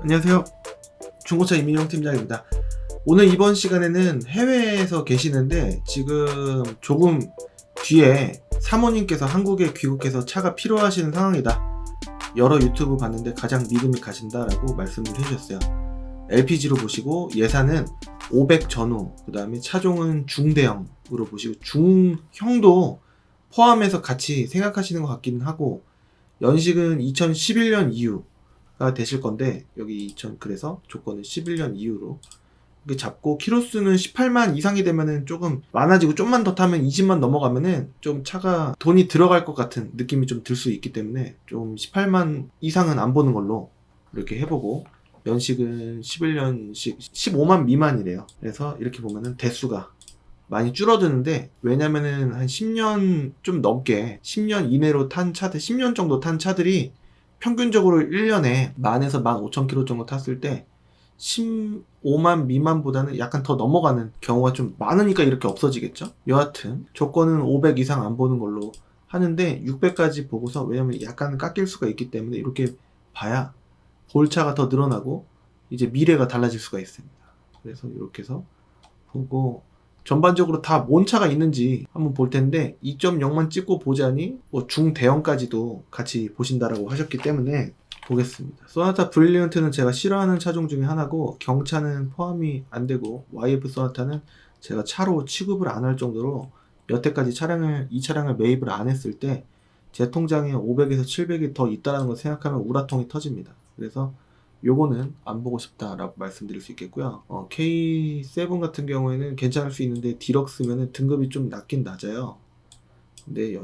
안녕하세요. 중고차 이민영 팀장입니다. 오늘 이번 시간에는 해외에서 계시는데 지금 조금 뒤에 사모님께서 한국에 귀국해서 차가 필요하시는 상황이다. 여러 유튜브 봤는데 가장 믿음이 가신다라고 말씀을 해주셨어요. LPG로 보시고 예산은 500 전후, 그 다음에 차종은 중대형으로 보시고 중형도 포함해서 같이 생각하시는 것 같기는 하고, 연식은 2011년 이후가 되실 건데 여기 2000, 그래서 조건은 11년 이후로 이렇게 잡고, 키로수는 18만 이상이 되면은 조금 많아지고, 좀만 더 타면 20만 넘어가면은 좀 차가 돈이 들어갈 것 같은 느낌이 좀 들 수 있기 때문에 좀 18만 이상은 안 보는 걸로 이렇게 해보고, 연식은 11년식 15만 미만이래요. 그래서 이렇게 보면은 대수가 많이 줄어드는데, 왜냐면은 한 10년 좀 넘게 10년 이내로 탄 차들, 10년 정도 탄 차들이 평균적으로 1년에 10,000에서 15,000km 정도 탔을 때 15만 미만보다는 약간 더 넘어가는 경우가 좀 많으니까 이렇게 없어지겠죠. 여하튼 조건은 500 이상 안 보는 걸로 하는데 600까지 보고서, 왜냐면 약간 깎일 수가 있기 때문에 이렇게 봐야 볼차가 더 늘어나고 이제 미래가 달라질 수가 있습니다. 그래서 이렇게 해서 보고 전반적으로 다 뭔 차가 있는지 한번 볼 텐데, 2.0만 찍고 보자니 뭐 중대형까지도 같이 보신다라고 하셨기 때문에 보겠습니다. 소나타 브릴리언트는 제가 싫어하는 차종 중에 하나고, 경차는 포함이 안 되고, YF 소나타는 제가 차로 취급을 안 할 정도로 여태까지 이 차량을 매입을 안 했을 때 제 통장에 500에서 700이 더 있다는 걸 생각하면 우라통이 터집니다. 그래서 요거는 안 보고 싶다라고 말씀드릴 수 있겠고요. K7 같은 경우에는 괜찮을 수 있는데 디럭스면은 등급이 좀 낮긴 낮아요. 근데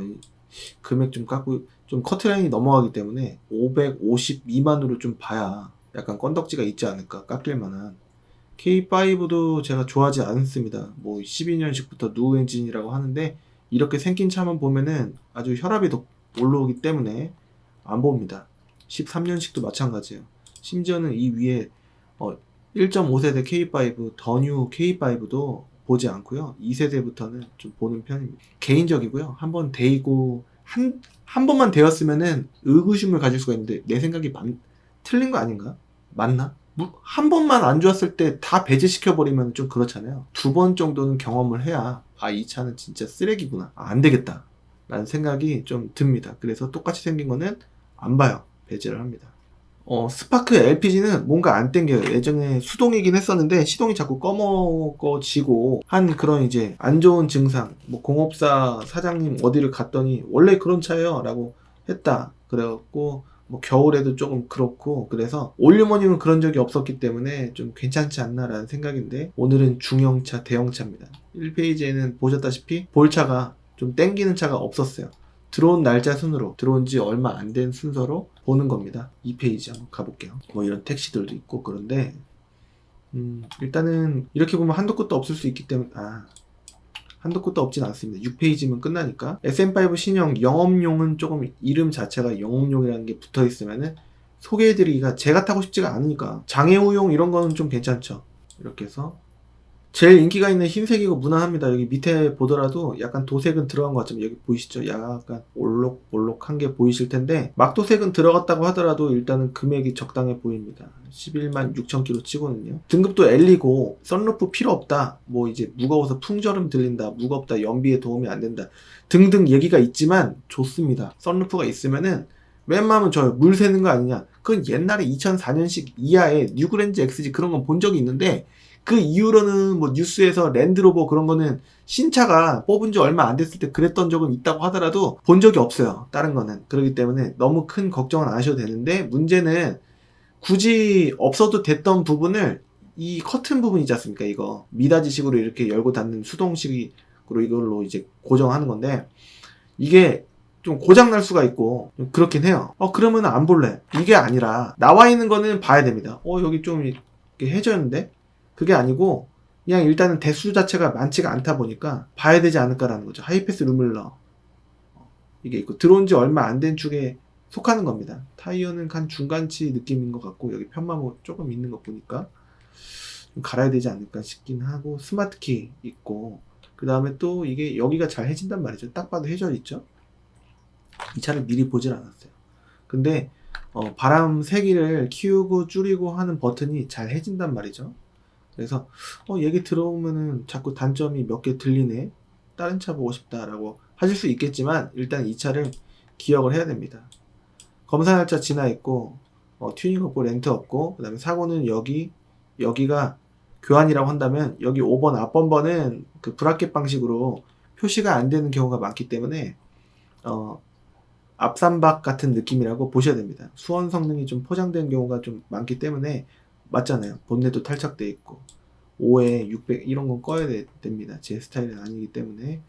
금액 좀 깎고 좀 커트라인이 넘어가기 때문에 550 미만으로 좀 봐야 약간 건덕지가 있지 않을까, 깎일 만한. K5도 제가 좋아하지 않습니다. 뭐 12년식부터 누 엔진이라고 하는데, 이렇게 생긴 차만 보면은 아주 혈압이 올라오기 때문에 안 봅니다. 13년식도 마찬가지예요. 심지어는 이 위에 1.5세대 K5, 더 뉴 K5도 보지 않고요. 2세대부터는 좀 보는 편입니다. 개인적이고요. 한번 데이고 한 번만 되었으면은 의구심을 가질 수가 있는데, 내 생각이 틀린 거 아닌가? 맞나? 한 번만 안 좋았을 때 다 배제시켜버리면 좀 그렇잖아요. 두 번 정도는 경험을 해야, 이 차는 진짜 쓰레기구나, 안 되겠다 라는 생각이 좀 듭니다. 그래서 똑같이 생긴 거는 안 봐요. 배제를 합니다. 스파크 LPG는 뭔가 안 땡겨요. 예전에 수동이긴 했었는데 시동이 자꾸 꺼먹어지고 한 그런 이제 안 좋은 증상, 뭐 공업사 사장님 어디를 갔더니 원래 그런 차예요 라고 했다 그래갖고, 뭐 겨울에도 조금 그렇고, 그래서 올유머님은 그런 적이 없었기 때문에 좀 괜찮지 않나 라는 생각인데, 오늘은 중형차 대형차입니다. 1페이지에는 보셨다시피 볼차가 좀 땡기는 차가 없었어요. 들어온 날짜 순으로, 들어온 지 얼마 안 된 순서로 보는 겁니다. 2페이지 한번 가볼게요. 뭐 이런 택시들도 있고 그런데, 일단은 이렇게 보면 한도 끝도 없을 수 있기 때문에, 한도 끝도 없진 않습니다. 6페이지면 끝나니까. SM5 신형 영업용은 조금 이름 자체가 영업용이라는 게 붙어 있으면은 소개해드리기가, 제가 타고 싶지가 않으니까. 장애우용 이런 거는 좀 괜찮죠. 이렇게 해서 제일 인기가 있는 흰색이고 무난합니다. 여기 밑에 보더라도 약간 도색은 들어간 것 같지만, 여기 보이시죠? 약간 올록올록한 게 보이실 텐데, 막도색은 들어갔다고 하더라도 일단은 금액이 적당해 보입니다. 11만 6천 km 치고는요. 등급도 L이고 썬루프 필요 없다, 뭐 이제 무거워서 풍절음 들린다, 무겁다, 연비에 도움이 안 된다 등등 얘기가 있지만 좋습니다. 썬루프가 있으면은 웬만하면 물 새는 거 아니냐, 그건 옛날에 2004년식 이하의 뉴그랜저 XG 그런 건 본 적이 있는데, 그 이후로는 뭐 뉴스에서 랜드로버 그런 거는 신차가 뽑은 지 얼마 안 됐을 때 그랬던 적은 있다고 하더라도 본 적이 없어요. 다른 거는. 그렇기 때문에 너무 큰 걱정은 안 하셔도 되는데, 문제는 굳이 없어도 됐던 부분을, 이 커튼 부분 있지 않습니까? 이거 미닫이식으로 이렇게 열고 닫는 수동식으로 이걸로 이제 고정하는 건데, 이게 좀 고장 날 수가 있고 좀 그렇긴 해요. 그러면 안 볼래, 이게 아니라 나와 있는 거는 봐야 됩니다. 여기 좀 이렇게 해졌는데, 그게 아니고 그냥 일단은 대수 자체가 많지가 않다 보니까 봐야 되지 않을까라는 거죠. 하이패스 루밀러 이게 있고, 들어온 지 얼마 안 된 축에 속하는 겁니다. 타이어는 한 중간치 느낌인 것 같고, 여기 편마모 조금 있는 거 보니까 좀 갈아야 되지 않을까 싶긴 하고, 스마트키 있고, 그 다음에 또 이게 여기가 잘 해진단 말이죠. 딱 봐도 해져 있죠. 이 차를 미리 보질 않았어요. 근데 바람 세기를 키우고 줄이고 하는 버튼이 잘 해진단 말이죠. 그래서 얘기 들어보면은 자꾸 단점이 몇 개 들리네, 다른 차 보고 싶다라고 하실 수 있겠지만 일단 이 차를 기억을 해야 됩니다. 검사 날짜 지나 있고 튜닝 없고 렌트 없고, 그 다음에 사고는 여기가 교환이라고 한다면 여기 5번 앞범버는 그 브라켓 방식으로 표시가 안 되는 경우가 많기 때문에 앞삼박 같은 느낌이라고 보셔야 됩니다. 수원 성능이 좀 포장된 경우가 좀 많기 때문에, 맞잖아요. 본넷도 탈착돼 있고 5에 600 이런 건 꺼야 됩니다. 제 스타일은 아니기 때문에.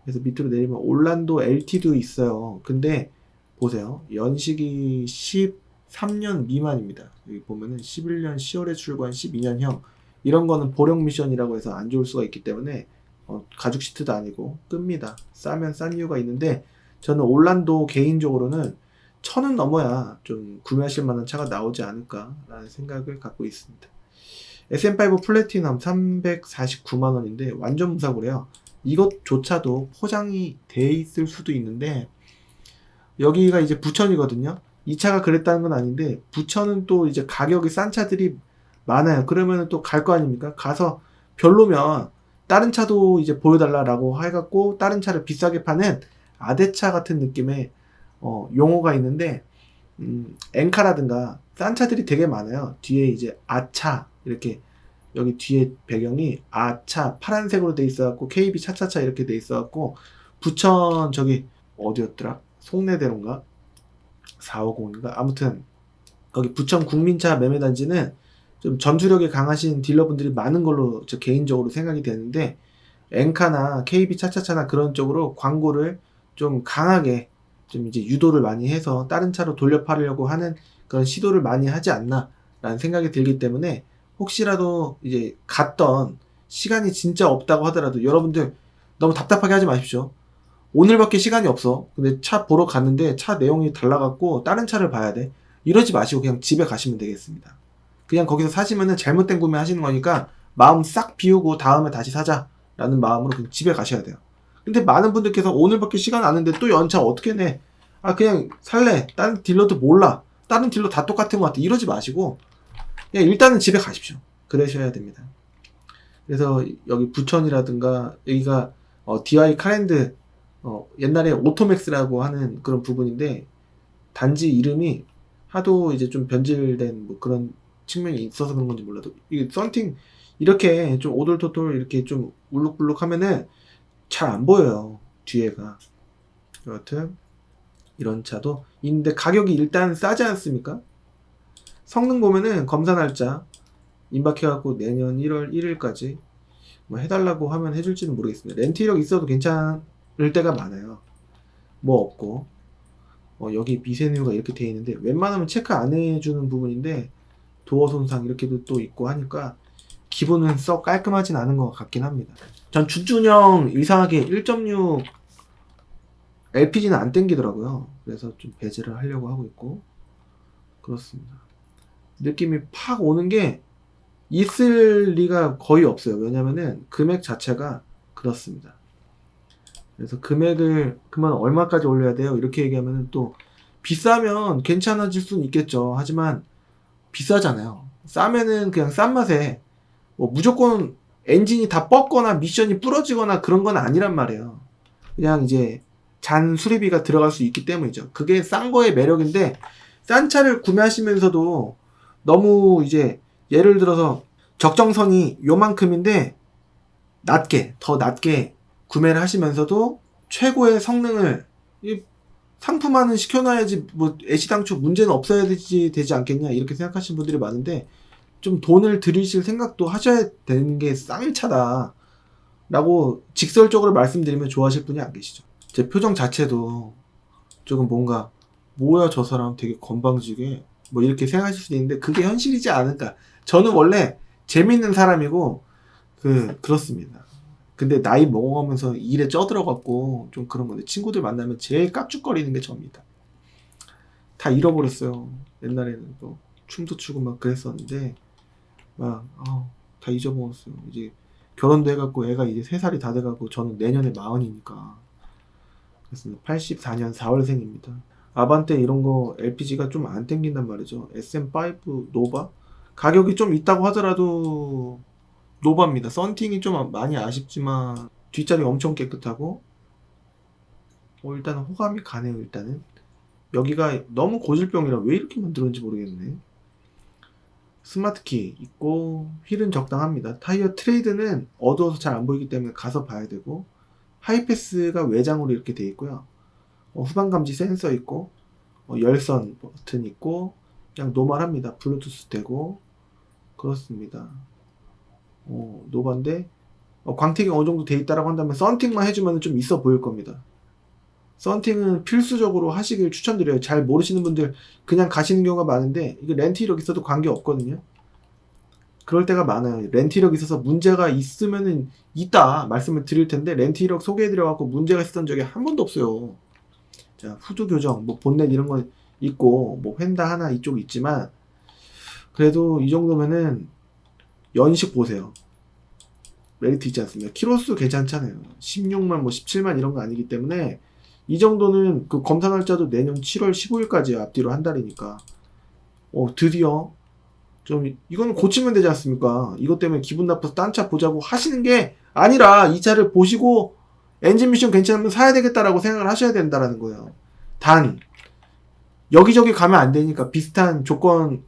그래서 밑으로 내리면 올란도 LT도 있어요. 근데 보세요, 연식이 13년 미만입니다. 여기 보면은 11년 10월에 출고한 12년형, 이런 거는 보령 미션이라고 해서 안 좋을 수가 있기 때문에 가죽 시트도 아니고 끕니다. 싸면 싼 이유가 있는데, 저는 올란도 개인적으로는 1000은 넘어야 좀 구매하실 만한 차가 나오지 않을까라는 생각을 갖고 있습니다. SM5 플래티넘 349만원인데 완전 무사고래요. 이것조차도 포장이 돼 있을 수도 있는데, 여기가 이제 부천이거든요. 이 차가 그랬다는 건 아닌데, 부천은 또 이제 가격이 싼 차들이 많아요. 그러면 또 갈 거 아닙니까? 가서 별로면 다른 차도 이제 보여달라라고 해갖고 다른 차를 비싸게 파는 아대차 같은 느낌의 용어가 있는데, 엔카라든가 싼 차들이 되게 많아요. 뒤에 이제 아차, 이렇게 여기 뒤에 배경이 아차 파란색으로 돼 있어갖고 KB 차차차 이렇게 돼 있어갖고, 부천 저기 어디였더라? 송내대로인가? 450인가? 아무튼 거기 부천 국민차 매매단지는 좀 전투력이 강하신 딜러분들이 많은 걸로 저 개인적으로 생각이 되는데, 엔카나 KB 차차차나 그런 쪽으로 광고를 좀 강하게 좀 이제 유도를 많이 해서 다른 차로 돌려팔으려고 하는 그런 시도를 많이 하지 않나 라는 생각이 들기 때문에, 혹시라도 이제 갔던 시간이 진짜 없다고 하더라도 여러분들 너무 답답하게 하지 마십시오. 오늘밖에 시간이 없어. 근데 차 보러 갔는데 차 내용이 달라갖고 다른 차를 봐야 돼. 이러지 마시고 그냥 집에 가시면 되겠습니다. 그냥 거기서 사시면은 잘못된 구매 하시는 거니까 마음 싹 비우고 다음에 다시 사자라는 마음으로 그냥 집에 가셔야 돼요. 근데 많은 분들께서 오늘밖에 시간 안 했는데 또 연차 어떻게 내? 그냥 살래. 다른 딜러도 몰라. 다른 딜러 다 똑같은 것 같아. 이러지 마시고 그냥 일단은 집에 가십시오. 그러셔야 됩니다. 그래서 여기 부천이라든가 여기가 DI 카랜드, 옛날에 오토맥스라고 하는 그런 부분인데, 단지 이름이 하도 이제 좀 변질된 뭐 그런 측면이 있어서 그런 건지 몰라도, 이게 썬팅 이렇게 좀 오돌토돌 이렇게 좀 울룩불룩 하면은 잘 안 보여요, 뒤에가. 여하튼 이런 차도 있는데 가격이 일단 싸지 않습니까? 성능 보면은 검사 날짜 임박해갖고 내년 1월 1일까지 뭐 해달라고 하면 해줄지는 모르겠습니다. 렌트 이력 있어도 괜찮을 때가 많아요. 뭐 없고 여기 미세누유가 이렇게 돼 있는데 웬만하면 체크 안 해주는 부분인데, 도어 손상 이렇게도 또 있고 하니까 기분은 썩 깔끔하진 않은 것 같긴 합니다. 전 준준형 이상하게 1.6 LPG는 안 땡기더라고요. 그래서 좀 배제를 하려고 하고 있고 그렇습니다. 느낌이 팍 오는 게 있을 리가 거의 없어요. 왜냐면은 금액 자체가 그렇습니다. 그래서 금액을 그만 얼마까지 올려야 돼요? 이렇게 얘기하면은 또 비싸면 괜찮아질 수는 있겠죠. 하지만 비싸잖아요. 싸면은 그냥 싼 맛에 뭐 무조건 엔진이 다 뻗거나 미션이 부러지거나 그런 건 아니란 말이에요. 그냥 이제 잔 수리비가 들어갈 수 있기 때문이죠. 그게 싼 거의 매력인데, 싼 차를 구매하시면서도 너무 이제 예를 들어서 적정선이 요만큼인데 더 낮게 구매를 하시면서도 최고의 성능을 상품화는 시켜놔야지 뭐 애시당초 문제는 없어야 되지 않겠냐 이렇게 생각하시는 분들이 많은데, 좀 돈을 들이실 생각도 하셔야 되는 게 싼 차다 라고 직설적으로 말씀드리면 좋아하실 분이 안 계시죠. 제 표정 자체도 조금 뭔가 뭐야 저 사람 되게 건방지게 뭐 이렇게 생각하실 수도 있는데, 그게 현실이지 않을까. 저는 원래 재밌는 사람이고 그렇습니다. 근데 나이 먹어가면서 일에 쪄들어갖고 좀 그런 건데, 친구들 만나면 제일 깝죽거리는 게 저입니다. 다 잃어버렸어요. 옛날에는 또 춤도 추고 막 그랬었는데 다 잊어먹었어요. 이제 결혼도 해갖고 애가 이제 3살이 다 돼갖고, 저는 내년에 40이니까. 그렇습니다. 84년 4월생입니다. 아반떼 이런 거 LPG가 좀 안 땡긴단 말이죠. SM5 노바 가격이 좀 있다고 하더라도 노바입니다. 썬팅이 좀 많이 아쉽지만 뒷자리 엄청 깨끗하고 일단 호감이 가네요. 일단은 여기가 너무 고질병이라 왜 이렇게 만들었는지 모르겠네. 스마트키 있고 휠은 적당합니다. 타이어 트레이드는 어두워서 잘 안 보이기 때문에 가서 봐야 되고, 하이패스가 외장으로 이렇게 돼 있고요. 후방 감지 센서 있고, 열선 버튼 있고, 그냥 노멀합니다. 블루투스 되고 그렇습니다. 노반데 광택이 어느 정도 돼 있다라고 한다면 썬팅만 해주면 좀 있어 보일 겁니다. 썬팅은 필수적으로 하시길 추천드려요. 잘 모르시는 분들 그냥 가시는 경우가 많은데, 이거 렌트 이력 있어도 관계 없거든요. 그럴 때가 많아요. 렌트 이력 있어서 문제가 있으면은 있다 말씀을 드릴 텐데, 렌트 이력 소개해드려갖고 문제가 있었던 적이 한 번도 없어요. 자, 후드 교정, 뭐 본넷 이런 거 있고, 뭐 휀다 하나 이쪽 있지만, 그래도 이 정도면은 연식 보세요. 메리트 있지 않습니까? 키로수 괜찮잖아요. 16만 뭐 17만 이런 거 아니기 때문에 이 정도는 그 검사 날짜도 내년 7월 15일까지 앞뒤로 한 달이니까 드디어 좀 이거는 고치면 되지 않습니까? 이것 때문에 기분 나빠서 딴 차 보자고 하시는 게 아니라 이 차를 보시고 엔진 미션 괜찮으면 사야 되겠다라고 생각을 하셔야 된다라는 거예요. 단 여기저기 가면 안 되니까 비슷한 조건,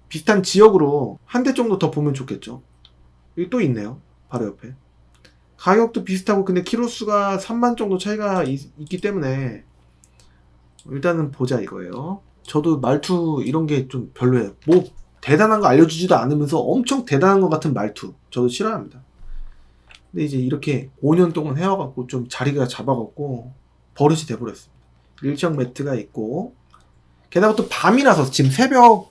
비슷한 지역으로 한 대 정도 더 보면 좋겠죠. 여기 또 있네요. 바로 옆에. 가격도 비슷하고, 근데 키로수가 3만 정도 차이가 있기 때문에 일단은 보자 이거예요. 저도 말투 이런 게 좀 별로예요. 뭐 대단한 거 알려주지도 않으면서 엄청 대단한 것 같은 말투 저도 싫어합니다. 근데 이제 이렇게 5년 동안 해와갖고 좀 자리가 잡아갖고 버릇이 돼버렸습니다. 일정 매트가 있고, 게다가 또 밤이라서 지금 새벽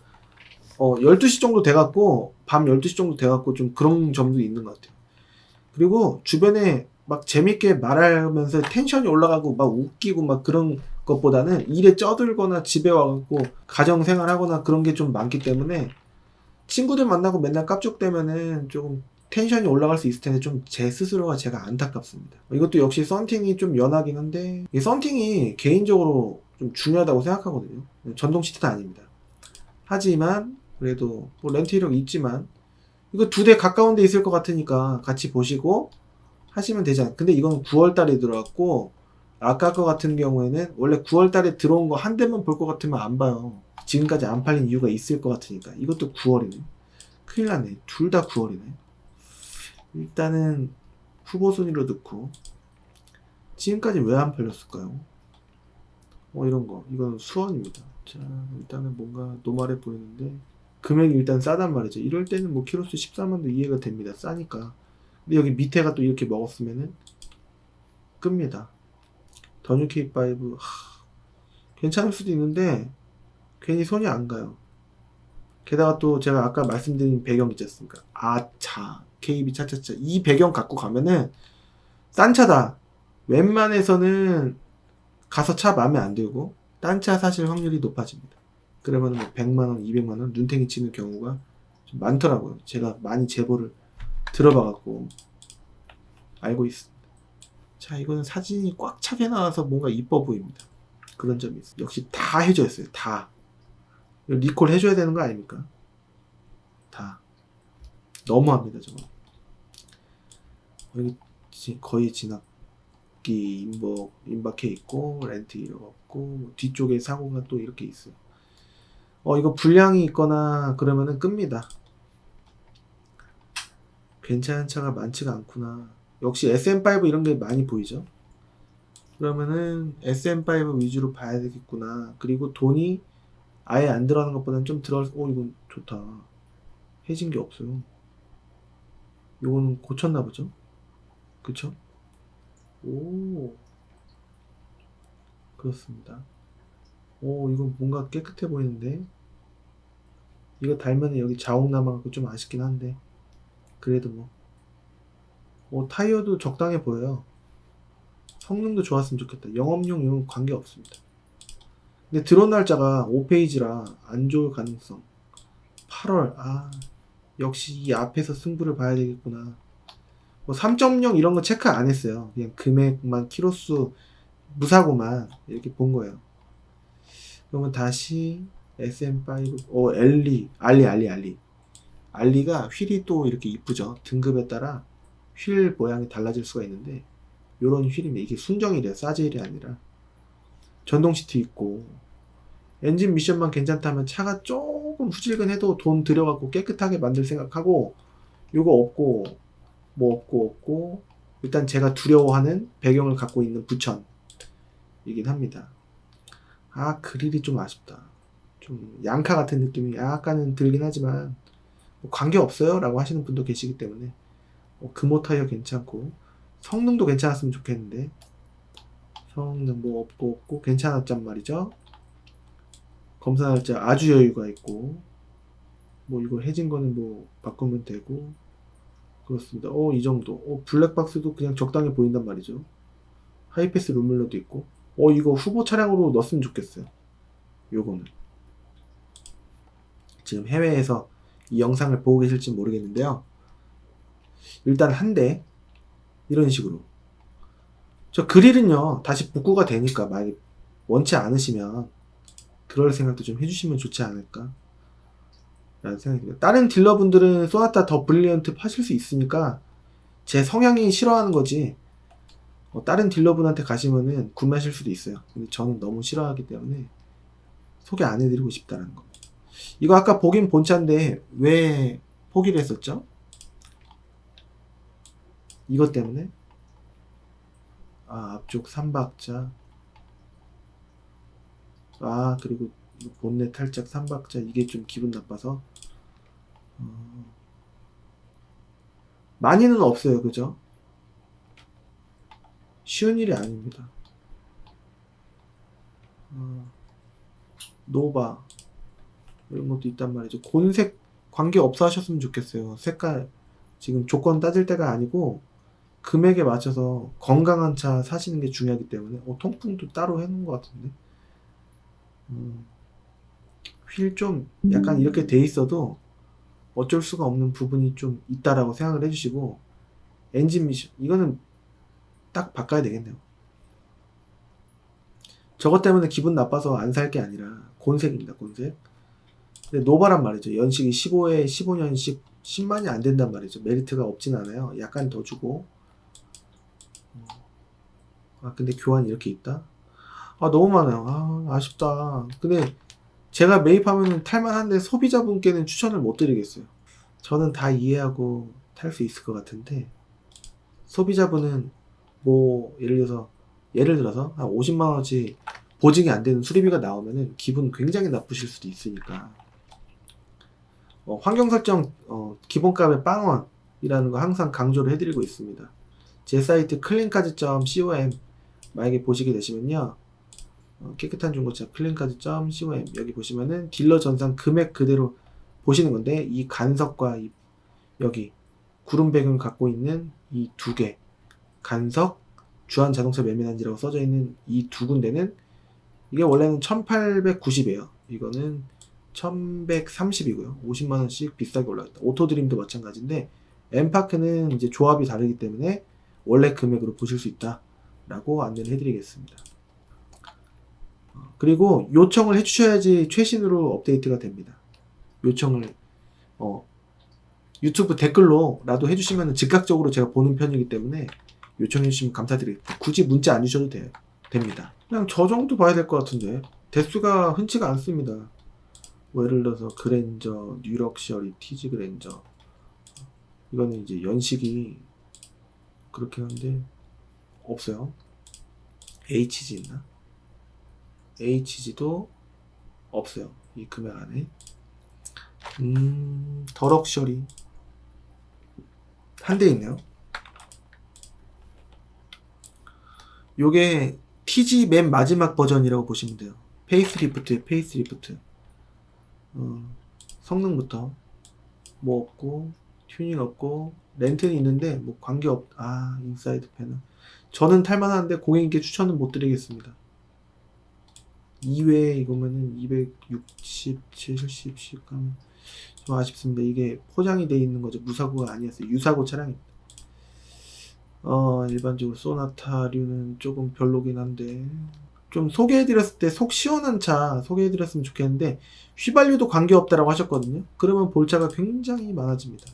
12시 정도 돼갖고, 밤 12시 정도 돼갖고 좀 그런 점도 있는 것 같아요. 그리고 주변에 막 재밌게 말하면서 텐션이 올라가고 막 웃기고 막 그런 것보다는 일에 쩌들거나 집에 와갖고 가정생활 하거나 그런 게 좀 많기 때문에, 친구들 만나고 맨날 깝죽대면은 조금 텐션이 올라갈 수 있을 텐데 좀 제 스스로가 제가 안타깝습니다. 이것도 역시 썬팅이 좀 연하긴 한데, 이 썬팅이 개인적으로 좀 중요하다고 생각하거든요. 전동 시트는 아닙니다. 하지만 그래도 뭐 렌트 이력이 있지만 이거 2대 가까운 데 있을 것 같으니까 같이 보시고 하시면 되잖아요. 근데 이건 9월달에 들어왔고, 아까 거 같은 경우에는 원래 9월달에 들어온 거 한 대만 볼 것 같으면 안 봐요. 지금까지 안 팔린 이유가 있을 것 같으니까. 이것도 9월이네. 큰일 났네. 둘 다 9월이네. 일단은 후보 순위로 넣고, 지금까지 왜 안 팔렸을까요? 이런 거. 이건 수원입니다. 자, 일단은 뭔가 노멀해 보이는데 금액이 일단 싸단 말이죠. 이럴 때는 뭐 키로수 14만도 이해가 됩니다. 싸니까. 근데 여기 밑에가 또 이렇게 먹었으면은 끕니다. 더뉴 K5 괜찮을 수도 있는데 괜히 손이 안 가요. 게다가 또 제가 아까 말씀드린 배경 있지 않습니까? 아차 KB 차차차, 이 배경 갖고 가면은 싼 차다 웬만해서는 가서 차 마음에 안 들고 딴 차 사실 확률이 높아집니다. 그러면 뭐 100만원, 200만원 눈탱이 치는 경우가 좀 많더라고요. 제가 많이 제보를 들어봐갖고 알고 있습니다. 자, 이거는 사진이 꽉 차게 나와서 뭔가 이뻐 보입니다. 그런 점이 있어요. 역시 다 해줘야 했어요. 다. 리콜 해줘야 되는 거 아닙니까? 다. 너무합니다, 저거. 여기 거의 진압기 임박해 있고, 렌트 이력 없고, 뒤쪽에 사고가 또 이렇게 있어요. 이거 불량이 있거나 그러면은 끕니다. 괜찮은 차가 많지가 않구나. 역시 SM5 이런 게 많이 보이죠? 그러면은 SM5 위주로 봐야 되겠구나. 그리고 돈이 아예 안 들어가는 것보다는 좀 들어갈, 이건 좋다. 해진 게 없어요. 요거는 고쳤나 보죠? 그쵸? 오. 그렇습니다. 이건 뭔가 깨끗해 보이는데? 이거 달면은 여기 자국 남아갖고 좀 아쉽긴 한데. 그래도 타이어도 적당해 보여요. 성능도 좋았으면 좋겠다. 영업용 이런 관계 없습니다. 근데 들어온 날짜가 5페이지라 안 좋을 가능성. 8월. 역시 이 앞에서 승부를 봐야 되겠구나. 3.0 이런 거 체크 안 했어요. 그냥 금액만, 키로수, 무사고만 이렇게 본 거예요. 그러면 다시 SM5 알리가 휠이 또 이렇게 이쁘죠. 등급에 따라 휠 모양이 달라질 수가 있는데 요런 휠이면 이게 순정이래요. 사제일이 아니라. 전동 시트 있고 엔진 미션만 괜찮다면 차가 조금 후질근해도 돈 들여갖고 깨끗하게 만들 생각하고 요거 없고 뭐 없고 일단 제가 두려워하는 배경을 갖고 있는 부천이긴 합니다. 아, 그릴이 좀 아쉽다. 좀 양카 같은 느낌이 약간은 들긴 하지만 뭐 관계없어요 라고 하시는 분도 계시기 때문에 금호 타이어 괜찮고 성능도 괜찮았으면 좋겠는데 성능 뭐 없고 괜찮았단 말이죠. 검사 날짜 아주 여유가 있고 뭐 이거 해진 거는 뭐 바꾸면 되고 그렇습니다. 이 정도. 블랙박스도 그냥 적당히 보인단 말이죠. 하이패스 룸밀러도 있고 이거 후보 차량으로 넣었으면 좋겠어요. 요거는 지금 해외에서 이 영상을 보고 계실지 모르겠는데요. 일단 한 대 이런 식으로 저 그릴은요 다시 복구가 되니까 만약에 원치 않으시면 그럴 생각도 좀 해주시면 좋지 않을까 라는 생각이 듭니다. 다른 딜러분들은 소나타 더 브릴리언트 파실 수 있으니까 제 성향이 싫어하는 거지 다른 딜러분한테 가시면은 구매하실 수도 있어요. 근데 저는 너무 싫어하기 때문에 소개 안 해드리고 싶다는 거. 이거 아까 보긴 본 차인데 왜 포기를 했었죠? 이것 때문에 앞쪽 3박자 그리고 본넷 탈착 3박자 이게 좀 기분 나빠서 많이는 없어요. 그죠? 쉬운 일이 아닙니다. 노바 이런 것도 있단 말이죠. 곤색 관계 없어 하셨으면 좋겠어요. 색깔 지금 조건 따질 때가 아니고 금액에 맞춰서 건강한 차 사시는 게 중요하기 때문에 통풍도 따로 해놓은 것 같은데 휠 좀 약간 이렇게 돼 있어도 어쩔 수가 없는 부분이 좀 있다라고 생각을 해주시고 엔진 미션 이거는 딱 바꿔야 되겠네요. 저것 때문에 기분 나빠서 안 살 게 아니라 곤색입니다. 곤색. 근데 노바란 말이죠. 연식이 15년씩 10만이 안 된단 말이죠. 메리트가 없진 않아요. 약간 더 주고 근데 교환이 이렇게 있다? 너무 많아요. 아쉽다. 근데 제가 매입하면 탈만한데 소비자분께는 추천을 못 드리겠어요. 저는 다 이해하고 탈 수 있을 것 같은데 소비자분은 뭐 예를 들어서 한 50만원어치 보증이 안 되는 수리비가 나오면은 기분 굉장히 나쁘실 수도 있으니까 환경 설정 기본값의 빵원이라는 거 항상 강조를 해드리고 있습니다. 제 사이트 cleancars.com 만약에 보시게 되시면요 깨끗한 중고차 cleancars.com 여기 보시면은 딜러 전산 금액 그대로 보시는 건데 이 간석과 여기 구름 배경을 갖고 있는 이 두 개 간석 주한 자동차 매매단지라고 써져 있는 이 두 군데는 이게 원래는 1890이에요. 이거는 1130이고요. 50만원씩 비싸게 올라갔다. 오토드림도 마찬가지인데 엠파크는 이제 조합이 다르기 때문에 원래 금액으로 보실 수 있다 라고 안내를 해드리겠습니다. 그리고 요청을 해주셔야지 최신으로 업데이트가 됩니다. 요청을 유튜브 댓글로라도 해주시면 즉각적으로 제가 보는 편이기 때문에 요청해 주시면 감사드리겠습니다. 굳이 문자 안 주셔도 됩니다. 그냥 저 정도 봐야 될 것 같은데 대수가 흔치가 않습니다. 뭐 예를 들어서 그랜저, 뉴럭셔리, 티지 그랜저 이거는 이제 연식이 그렇게 하는데 없어요. HG 있나? HG도 없어요. 이 금액 안에. 더 럭셔리 한 대 있네요. 요게 TG 맨 마지막 버전이라고 보시면 돼요. 페이스리프트. 성능부터 뭐 없고 튜닝 없고 렌트는 있는데 뭐 관계 인사이드 패널 저는 탈만한데 고객님께 추천은 못 드리겠습니다. 2회 이거면은 260, 70씩 가면 좀 아쉽습니다. 이게 포장이 되어 있는 거죠. 무사고가 아니었어요. 유사고 차량입니다. 일반적으로 소나타류는 조금 별로긴 한데 좀 소개해드렸을 때 속 시원한 차 소개해드렸으면 좋겠는데 휘발유도 관계없다라고 하셨거든요. 그러면 볼차가 굉장히 많아집니다.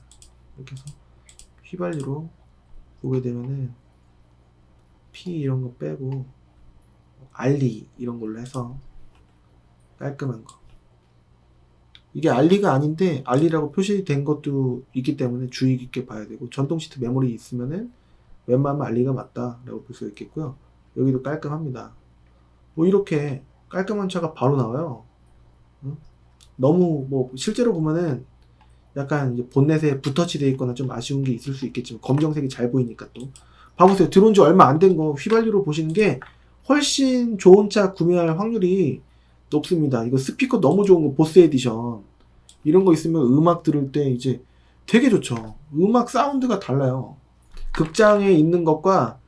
이렇게 해서 휘발유로 보게 되면은 P 이런 거 빼고 알리 이런 걸로 해서 깔끔한 거. 이게 알리가 아닌데 알리라고 표시된 것도 있기 때문에 주의 깊게 봐야 되고, 전동 시트 메모리 있으면은 웬만하면 알리가 맞다라고 볼 수 있겠고요. 여기도 깔끔합니다. 뭐 이렇게 깔끔한 차가 바로 나와요. 응? 너무 뭐 실제로 보면은 약간 이제 본넷에 붓터치 되어 있거나 좀 아쉬운 게 있을 수 있겠지만 검정색이 잘 보이니까 또 봐보세요. 들어온 지 얼마 안 된 거 휘발유로 보시는 게 훨씬 좋은 차 구매할 확률이 높습니다. 이거 스피커 너무 좋은 거 보스 에디션 이런 거 있으면 음악 들을 때 이제 되게 좋죠. 음악 사운드가 달라요. 극장에 있는 것과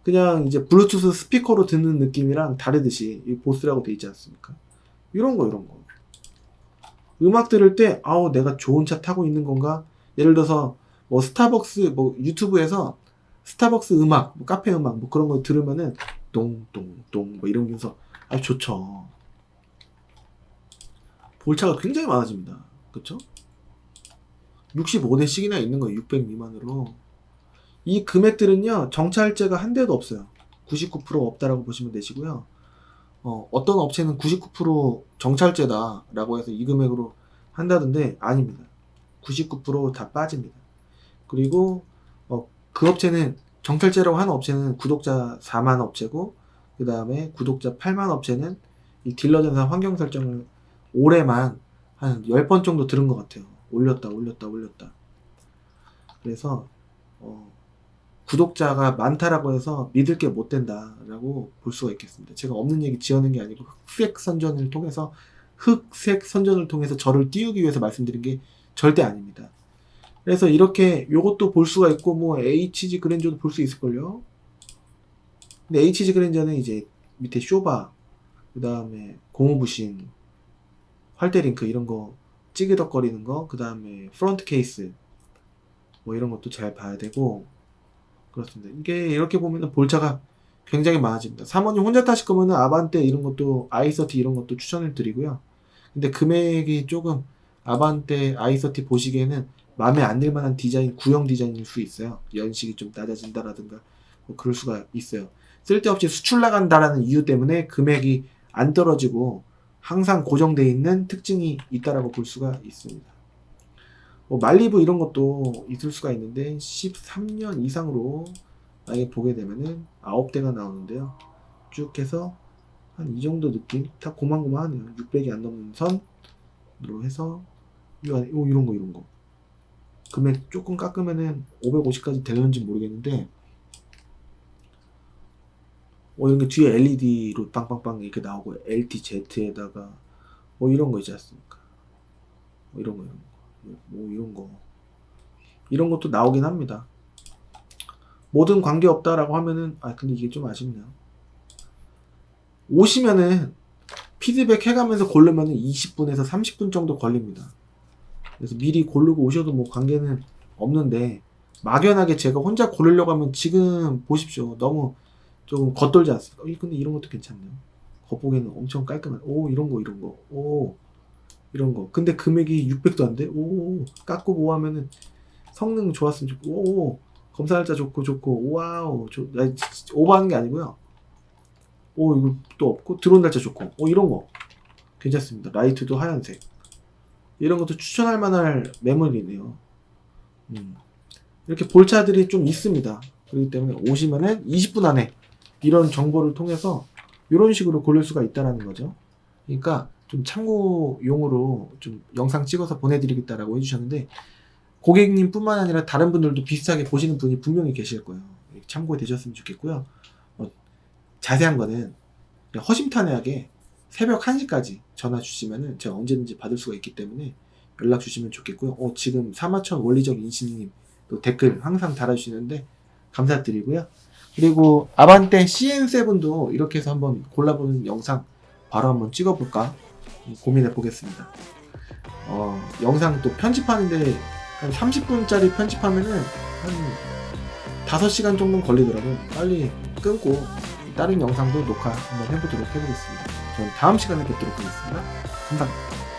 그냥 이제 블루투스 스피커로 듣는 느낌이랑 다르듯이 이 보스라고 돼 있지 않습니까? 이런 거 음악 들을 때 아우 내가 좋은 차 타고 있는 건가? 예를 들어서 뭐 스타벅스 뭐 유튜브에서 스타벅스 음악, 뭐 카페 음악 뭐 그런 거 들으면은 똥똥똥 뭐 이러면서 아주 좋죠. 볼차가 굉장히 많아집니다. 그쵸? 65대씩이나 있는 거예요. 600 미만으로. 이 금액들은요, 정찰제가 한 대도 없어요. 99% 없다라고 보시면 되시고요. 어떤 업체는 99% 정찰제다라고 해서 이 금액으로 한다던데 아닙니다. 99% 다 빠집니다. 그리고 그 업체는 정찰제라고 하는 업체는 구독자 4만 업체고, 그 다음에 구독자 8만 업체는 이 딜러 전산 환경 설정을 올해만 한 10번 정도 들은 것 같아요. 올렸다. 그래서 구독자가 많다라고 해서 믿을 게 못 된다라고 볼 수가 있겠습니다. 제가 없는 얘기 지어낸 게 아니고 흑색 선전을 통해서 저를 띄우기 위해서 말씀드린 게 절대 아닙니다. 그래서 이렇게 요것도 볼 수가 있고, 뭐 HG 그랜저도 볼 수 있을걸요. 근데 HG 그랜저는 이제 밑에 쇼바, 그 다음에 고무부신, 활대링크 이런 거 찌그덕거리는 거, 그 다음에 프론트 케이스 뭐 이런 것도 잘 봐야 되고 그렇습니다. 이게 이렇게 보면은 볼차가 굉장히 많아집니다. 사모님 혼자 타실 거면은 아반떼 이런 것도 i30 이런 것도 추천을 드리고요. 근데 금액이 조금 아반떼 i30 보시기에는 마음에 안 들 만한 디자인, 구형 디자인일 수 있어요. 연식이 좀 낮아진다라든가 뭐 그럴 수가 있어요. 쓸데없이 수출 나간다라는 이유 때문에 금액이 안 떨어지고 항상 고정되어 있는 특징이 있다라고 볼 수가 있습니다. 뭐 말리부 이런 것도 있을 수가 있는데 13년 이상으로 만약에 보게 되면은 9대가 나오는데요. 쭉 해서 한 이 정도 느낌? 다 고만고만하네요. 600이 안 넘는 선으로 해서 이런 거 금액 조금 깎으면은 550까지 되는지 모르겠는데 이런 게 뒤에 LED로 빵빵빵 이렇게 나오고 LTZ에다가 뭐 이런 거 있지 않습니까? 뭐 이런 것도 나오긴 합니다. 뭐든 관계 없다라고 하면은 근데 이게 좀 아쉽네요. 오시면은 피드백 해가면서 고르면은 20분에서 30분 정도 걸립니다. 그래서 미리 고르고 오셔도 뭐 관계는 없는데 막연하게 제가 혼자 고르려고 하면 지금 보십시오. 너무 조금 겉돌지 않습니까? 근데 이런 것도 괜찮네요. 겉보기에는 엄청 깔끔한. 이런 거. 근데 금액이 600도 안 돼? 깎고 뭐 하면은 성능 좋았으면 좋고, 검사할자 좋고, 와우. 오버하는 게 아니고요. 이거 또 없고, 드론 날짜 좋고, 이런 거. 괜찮습니다. 라이트도 하얀색. 이런 것도 추천할 만할 매물이네요. 이렇게 볼차들이 좀 있습니다. 그렇기 때문에 오시면은 20분 안에 이런 정보를 통해서 이런 식으로 고를 수가 있다는 거죠. 그러니까 좀 참고용으로 좀 영상 찍어서 보내드리겠다라고 해주셨는데, 고객님 뿐만 아니라 다른 분들도 비슷하게 보시는 분이 분명히 계실 거예요. 참고해 되셨으면 좋겠고요. 자세한 거는 그냥 허심탄회하게 새벽 1시까지 전화 주시면은 제가 언제든지 받을 수가 있기 때문에 연락 주시면 좋겠고요. 지금 사마천 원리적 인신님 또 댓글 항상 달아주시는데 감사드리고요. 그리고 아반떼 CN7도 이렇게 해서 한번 골라보는 영상 바로 한번 찍어볼까 고민해 보겠습니다. 영상 또 편집하는데 한 30분짜리 편집하면은 한 5시간 정도 걸리더라고요. 빨리 끊고 다른 영상도 녹화 한번 해보도록 해보겠습니다. 저는 다음 시간에 뵙도록 하겠습니다. 감사합니다.